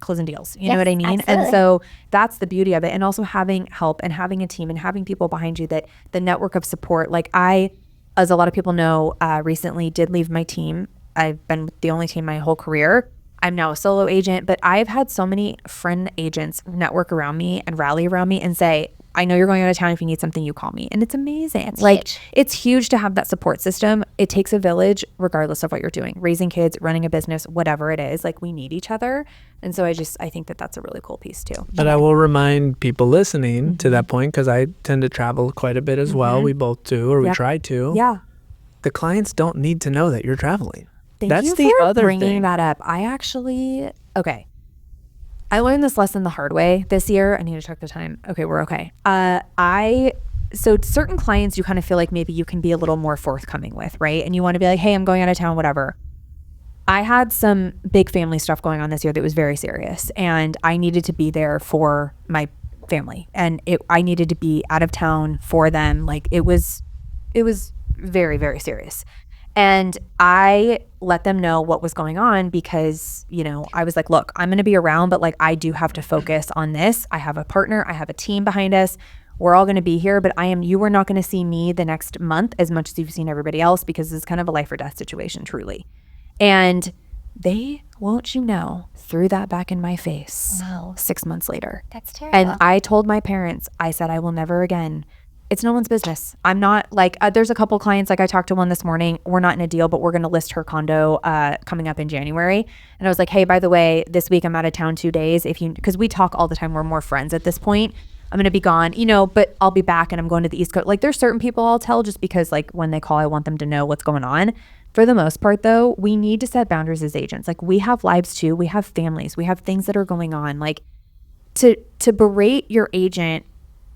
closing deals. You know what I mean? Absolutely. And so that's the beauty of it. And also having help and having a team and having people behind you, that the network of support. Like, I, as a lot of people know, recently did leave my team. I've been with the only team my whole career. I'm now a solo agent, but I've had so many friend agents network around me and rally around me and say, I know you're going out of town. If you need something, you call me. And it's amazing. That's like, huge. It's huge to have that support system. It takes a village, regardless of what you're doing, raising kids, running a business, whatever it is. Like, we need each other. And so I think that that's a really cool piece too. But I will remind people listening to that point, because I tend to travel quite a bit as well. We both do, or we try to. Yeah. The clients don't need to know that you're traveling. Thank you for bringing that up. I learned this lesson the hard way this year. I need to check the time. Okay, we're okay. So certain clients you kind of feel like maybe you can be a little more forthcoming with, right? And you want to be like, hey, I'm going out of town, whatever. I had some big family stuff going on this year that was very serious, and I needed to be there for my family, and I needed to be out of town for them. Like, it was very, very serious. And I let them know what was going on because, I was like, look, I'm going to be around, but like, I do have to focus on this. I have a partner. I have a team behind us. we're all going to be here, but you are not going to see me the next month as much as you've seen everybody else, because it's kind of a life or death situation, truly. And they, won't you know, threw that back in my face 6 months later. That's terrible. And I told my parents, I said, I will never again. It's no one's business. I'm not like, there's a couple clients, like I talked to one this morning. We're not in a deal, but we're going to list her condo coming up in January. And I was like, hey, by the way, this week I'm out of town 2 days. Because we talk all the time. We're more friends at this point. I'm going to be gone, but I'll be back and I'm going to the East Coast. Like, there's certain people I'll tell just because, like, when they call, I want them to know what's going on. For the most part, though, we need to set boundaries as agents. Like, we have lives too. We have families. We have things that are going on. Like, to berate your agent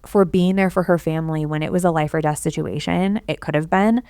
for being there for her family when it was a life or death situation, it could have been,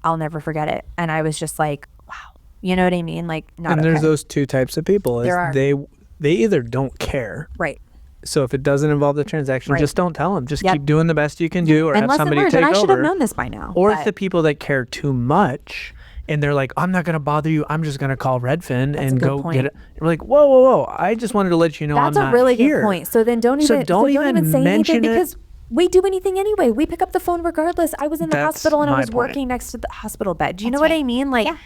I'll never forget it. And I was just like, wow, you know what I mean? Like, not and okay. there's those two types of people. There are. They either don't care. Right. So if it doesn't involve the transaction, Right. just don't tell them. Just keep doing the best you can do, or And have lesson somebody learned, take and I over. should have known this by now. Or but it's the people that care too much and they're like, I'm not going to bother you. I'm just going to call Redfin a and good go point. get it. We're like, whoa. I just wanted to let you know that's I'm a not really here. good point. So then don't even say mention anything, it. because we do anything anyway. We pick up the phone regardless. I was in the That's hospital and I my was point. working next to the hospital bed. Do you know That's what right. I mean? Like, Yeah.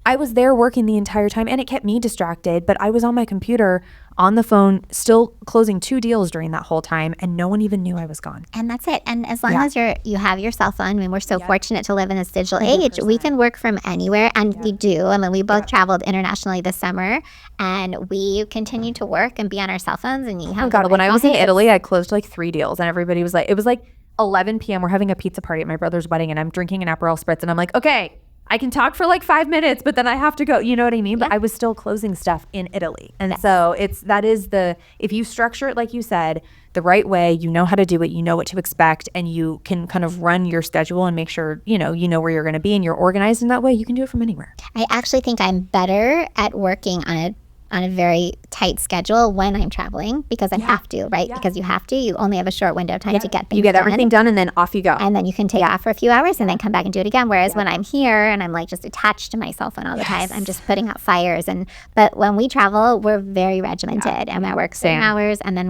I was there working the entire time and it kept me distracted, but I was on my computer on the phone still closing 2 deals during that whole time, and no one even knew I was gone. And that's it. And as long as you have your cell phone, I mean, we're so fortunate to live in this digital age. 100%. We can work from anywhere, and we do. I mean, we both traveled internationally this summer, and we continue to work and be on our cell phones. And you have Oh God, when I was in Italy, I closed like 3 deals, and everybody was like, it was like 11 p.m. We're having a pizza party at my brother's wedding, and I'm drinking an Aperol Spritz, and I'm like, okay, I can talk for like 5 minutes, but then I have to go. You know what I mean? But I was still closing stuff in Italy. And so if you structure it, like you said, the right way, you know how to do it, you know what to expect, and you can kind of run your schedule and make sure, you know where you're going to be, and you're organized in that way, you can do it from anywhere. I actually think I'm better at working on a very tight schedule when I'm traveling, because I have to, right? Because you have to. You only have a short window of time to get things You get done. everything done, and then off you go. And then you can take off for a few hours and then come back and do it again. Whereas when I'm here and I'm like just attached to my cell phone all the time, I'm just putting out fires. But when we travel, we're very regimented, and I work 7 hours, and then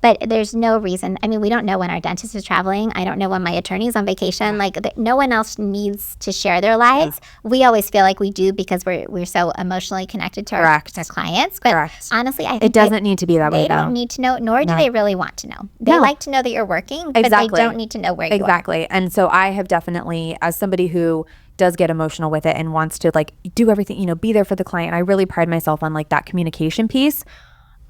but there's no reason. I mean, we don't know when our dentist is traveling. I don't know when my attorney's on vacation. Like, no one else needs to share their lives. We always feel like we do because we're so emotionally connected to our clients. But honestly, I think it doesn't need to be that way, they though. don't need to know, nor do they really want to know. They like to know that you're working, but they don't need to know where you are. Exactly. And so I have definitely, as somebody who does get emotional with it and wants to like do everything, be there for the client, I really pride myself on like that communication piece.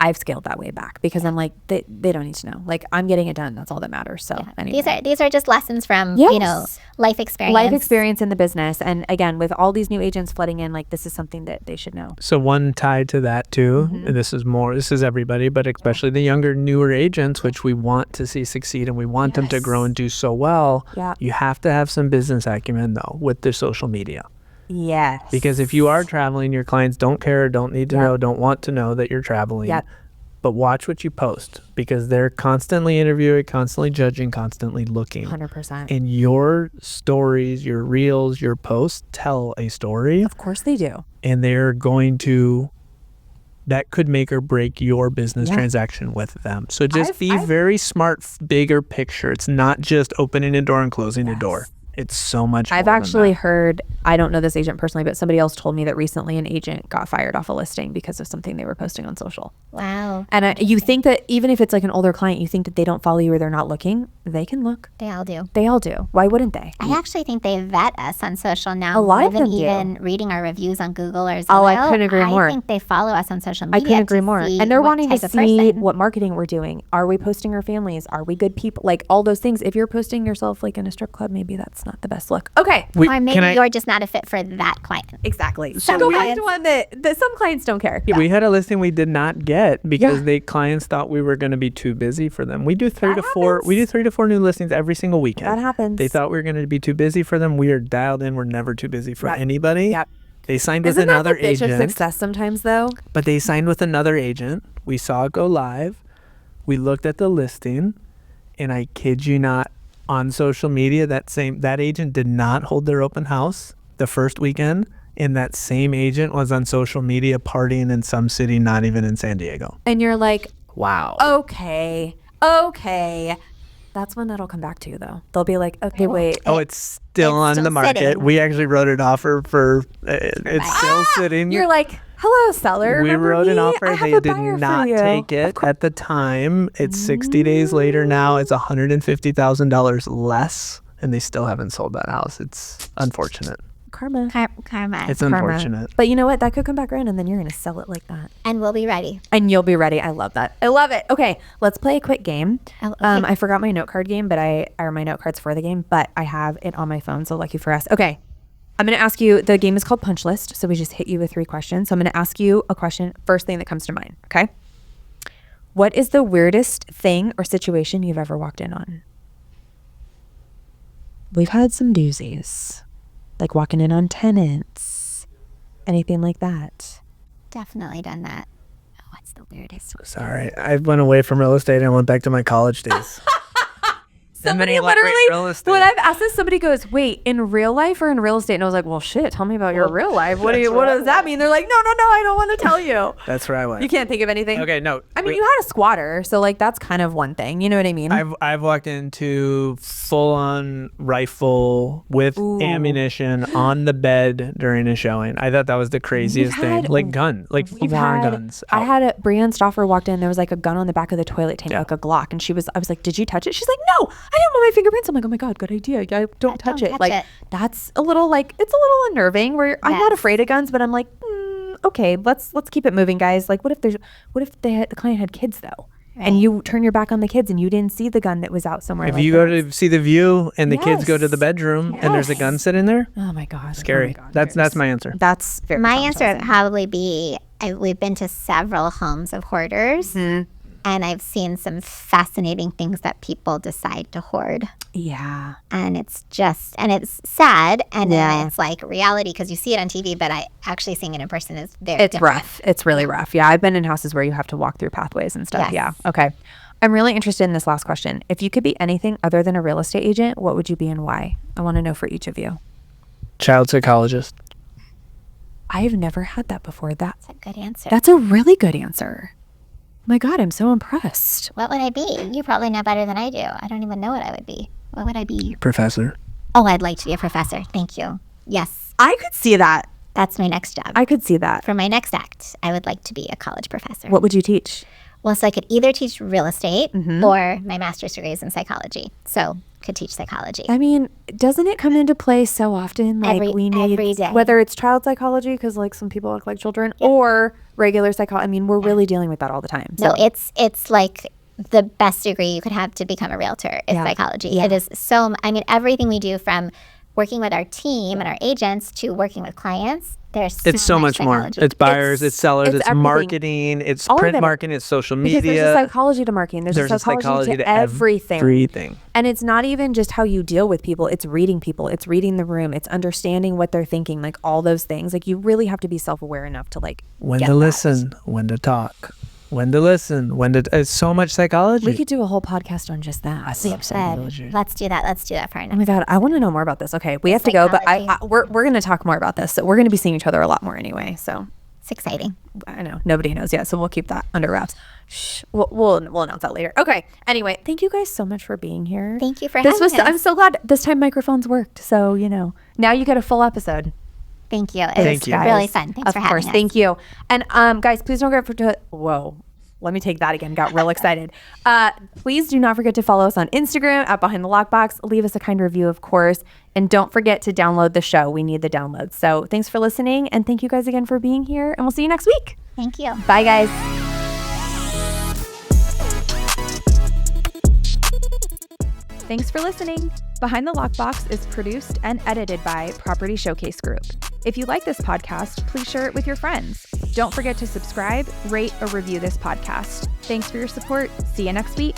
I've scaled that way back because I'm like, they don't need to know. Like, I'm getting it done. That's all that matters. So anyway. These are just lessons from life experience. Life experience in the business. And again, with all these new agents flooding in, like, this is something that they should know. So one tied to that too, and this is everybody, but especially the younger, newer agents, which we want to see succeed and we want them to grow and do so well. Yeah. You have to have some business acumen though with their social media. Yes. Because if you are traveling, your clients don't care, don't need to know, don't want to know that you're traveling. Yep. But watch what you post, because they're constantly interviewing, constantly judging, constantly looking. 100%. And your stories, your reels, your posts tell a story. Of course they do. And they're going to, that could make or break your business transaction with them. So just be very smart, bigger picture. It's not just opening a door and closing a door. It's so much more I've than actually that. heard, I don't know this agent personally, but somebody else told me that recently an agent got fired off a listing because of something they were posting on social. Wow. And you think that even if it's like an older client, you think that they don't follow you or they're not looking. They can look. They all do. They all do. Why wouldn't they? I actually think they vet us on social now. A lot of more than them do. even reading our reviews on Google or Zillow. Oh, I couldn't agree more. I think they follow us on social I media. couldn't agree to more. see And they're what wanting to type of see person. what marketing we're doing. Are we posting our families? Are we good people? Like all those things. If you're posting yourself like in a strip club, maybe that's not the best look. Okay. Or maybe you're just not a fit for that client. Exactly. Some Go back clients- to one that some clients don't care. We had a listing we did not get because clients thought we were going to be too busy for them. We do 3 to 4 new listings every single weekend. That happens. They thought we were going to be too busy for them. We are dialed in. We're never too busy for anybody. Yep. They signed with Isn't another that the bitch of agent. success sometimes though? But they signed with another agent. We saw it go live. We looked at the listing, and I kid you not, on social media, that agent did not hold their open house the first weekend, and that same agent was on social media partying in some city, not even in San Diego. And you're like, Wow. okay. That's when that'll come back to you, though. They'll be like, okay, wait. Oh, it's still on still the market. sitting. We actually wrote an offer for it's still sitting. You're like, hello, seller. We Remember wrote an me? offer. I have They a did buyer for not you." take it at the time. It's 60 days later now. It's $150,000 less, and they still haven't sold that house. It's unfortunate. Karma. Karma. It's unfortunate. But you know what? That could come back around, and then you're going to sell it like that. And we'll be ready. And you'll be ready. I love that. I love it. Okay, let's play a quick game. Oh, okay. I forgot my note card game, but or my note cards for the game, but I have it on my phone, so lucky for us. Okay, I'm going to ask you, the game is called Punch List, so we just hit you with 3 questions. So I'm going to ask you a question, first thing that comes to mind, okay? What is the weirdest thing or situation you've ever walked in on? We've had some doozies, like walking in on tenants, anything like that. Definitely done that. Oh, what's the weirdest? Sorry, I went away from real estate and I went back to my college days. Somebody elaborate literally, real estate. when I've asked this, somebody goes, wait, in real life or in real estate? And I was like, well, shit, tell me about your real life. What does that mean? They're like, no, I don't want to tell you. That's where I went. You can't think of anything. Okay, no. I mean, you had a squatter, so like that's kind of one thing. You know what I mean? I've walked into full-on rifle with ammunition on the bed during a showing. I thought that was the craziest thing. Like full-on guns. I had Brianne Stauffer walked in. There was like a gun on the back of the toilet tank, like a Glock, and I was like, "Did you touch it?" She's like, "No, I didn't want my fingerprints." I'm like, "Oh my god, good idea. Yeah, don't touch it." Like that's a little like it's a little unnerving. Where I'm not afraid of guns, but I'm like, okay, let's keep it moving, guys. Like, what if the client had kids though? Right. And you turn your back on the kids and you didn't see the gun that was out somewhere. If you go to see the view and the kids go to the bedroom and there's a gun sitting there, oh my god, scary. That's my answer. That's very My answer would probably be we've been to several homes of hoarders, and I've seen some fascinating things that people decide to hoard. Yeah. And it's sad, and then it's like reality because you see it on TV, but actually seeing it in person is very different. Rough. It's really rough. Yeah, I've been in houses where you have to walk through pathways and stuff. Yes. Yeah. Okay. I'm really interested in this last question. If you could be anything other than a real estate agent, what would you be and why? I want to know for each of you. Child psychologist. I've never had that before. That's a good answer. That's a really good answer. My God, I'm so impressed. What would I be? You probably know better than I do. I don't even know what I would be. What would I be? Professor. Oh, I'd like to be a professor. Thank you. Yes. I could see that. That's my next job. I could see that. For my next act, I would like to be a college professor. What would you teach? Well, so I could either teach real estate or my master's degree is in psychology. So could teach psychology. I mean, doesn't it come into play so often? Like we need, every day. Whether it's child psychology, because like some people look like children, or regular psychology. I mean, we're really dealing with that all the time. So it's like the best degree you could have to become a realtor is psychology. Yeah. It is so, I mean, everything we do from working with our team and our agents to working with clients, it's so much more. It's buyers, it's sellers, it's marketing, it's all print marketing, it's social media. Because there's a psychology to marketing. There's a psychology to everything. And it's not even just how you deal with people. It's reading people. It's reading the room. It's understanding what they're thinking. Like all those things. Like you really have to be self-aware enough to like when to listen, when to talk. When to listen, it's so much psychology. We could do a whole podcast on just that. Let's do that. Let's do that for our next. Oh my God, I want to know more about this. Okay, we have to go, but we're going to talk more about this. So we're going to be seeing each other a lot more anyway. So it's exciting. I know nobody knows yet, so we'll keep that under wraps. Shh. We'll announce that later. Okay. Anyway, thank you guys so much for being here. Thank you for having us. I'm so glad this time microphones worked. So now you get a full episode. Thank you. It was really fun. Thanks for having us. Thank you. And guys, please don't forget whoa. Let me take that again. Got real excited. Please do not forget to follow us on Instagram at Behind the Lockbox. Leave us a kind review, of course. And don't forget to download the show. We need the downloads. So thanks for listening. And thank you guys again for being here. And we'll see you next week. Thank you. Bye, guys. Thanks for listening. Behind the Lockbox is produced and edited by Property Showcase Group. If you like this podcast, please share it with your friends. Don't forget to subscribe, rate, or review this podcast. Thanks for your support. See you next week.